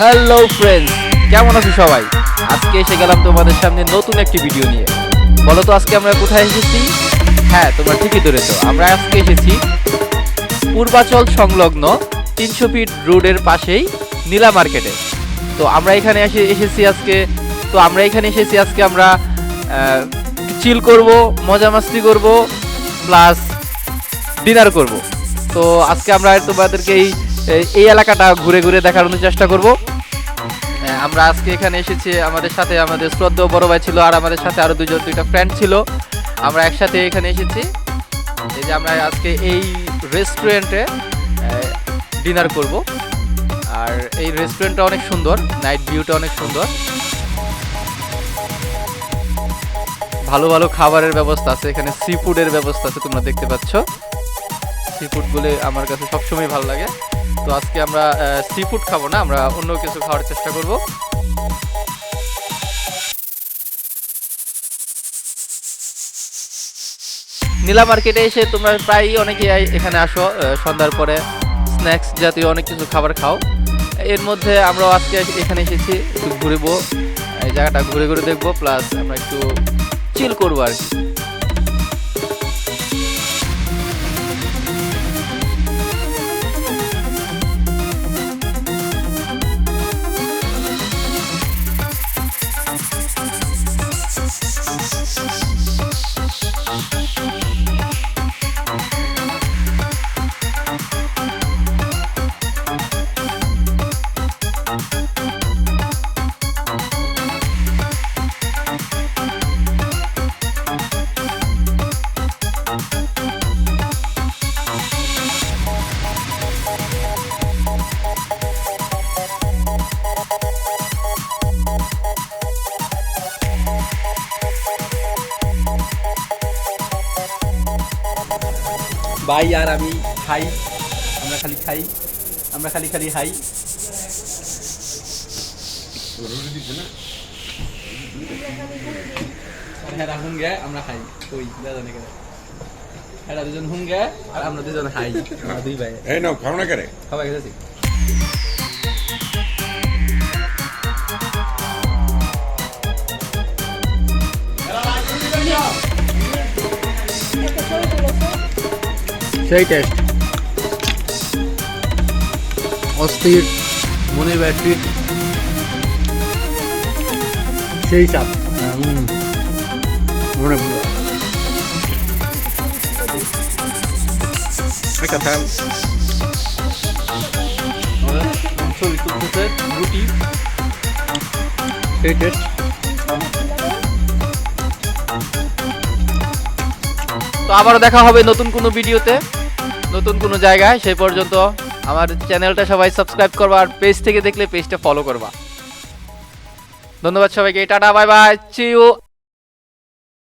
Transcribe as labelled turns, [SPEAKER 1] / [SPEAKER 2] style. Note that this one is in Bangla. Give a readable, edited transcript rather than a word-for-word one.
[SPEAKER 1] হ্যালো ফ্রেন্ডস, কেমন আছো সবাই? আজকে এসে গেলাম তোমাদের সামনে নতুন একটি ভিডিও নিয়ে। বলো তো আজকে আমরা কোথায় এসেছি? হ্যাঁ, তোমরা ঠিকই ধরেছো, আমরা আজকে এসেছি পূর্বাচল সংলগ্ন 300 ফিট রোডের পাশেই নীলা মার্কেটে। তো আমরা এখানে এসেছি আজকে আমরা চিল করব, মজা মাস্তি করব, প্লাস ডিনার করব। তো আজকে আমরা তোমাদেরকে এই এলাকাটা ঘুরে ঘুরে দেখানোর চেষ্টা করব। আমরা আজকে এখানে এসেছি, আমাদের সাথে আমাদের শ্রদ্ধেয় বড় ভাই ছিল, আর আমাদের সাথে আরো দুইটা ফ্রেন্ড ছিল। আমরা একসাথে এখানে এসেছি। এই যে আমরা আজকে এই রেস্টুরেন্টে ডিনার করব। আর এই রেস্টুরেন্টটা অনেক সুন্দর, নাইট ভিউটা অনেক সুন্দর, ভালো ভালো খাবারের ব্যবস্থা আছে এখানে, সি ফুডের ব্যবস্থা আছে, তোমরা দেখতে পাচ্ছ। সি ফুডগুলো আমার কাছে সবসময় ভালো লাগে। তো আজকে আমরা সি ফুড খাবো না, আমরা অন্য কিছু খাওয়ার চেষ্টা করব। নীলা মার্কেটে এসে তোমরা প্রায়ই অনেকেই এখানে আসো সন্ধ্যার পরে, স্ন্যাক্স জাতীয় অনেক কিছু খাবার খাও। এর মধ্যে আমরাও আজকে এখানে এসেছি, একটু ঘুরবো, এই জায়গাটা ঘুরে ঘুরে দেখবো, প্লাস আমরা একটু চিল করবো আর কি। ভাই আর আমি খাই, আমরা খালি খাই। হ্যাঁ হুঙ্গে আমরা খাই, ওই দাদা হ্যাঁ দুজন হুঙ্গে আর আমরা দুজন খাই, আমরা দুই ভাই।
[SPEAKER 2] এই নাও, খাও না করে
[SPEAKER 1] খাওয়া গেছি। সেই টেস্ট, অস্থির, মনের ব্যাটারি সেই চাপ মনে একটা ফ্যান ছবি তুলতেছে, রুটি সেই টেস্ট। তো আবারও দেখা হবে নতুন কোনো ভিডিওতে, নতুন কোনো জায়গায়। সেই পর্যন্ত আমার চ্যানেলটা সবাই সাবস্ক্রাইব করবা, আর পেজ থেকে দেখলে পেজটা ফলো করবা। ধন্যবাদ সবাইকে, tata, bye bye, see you.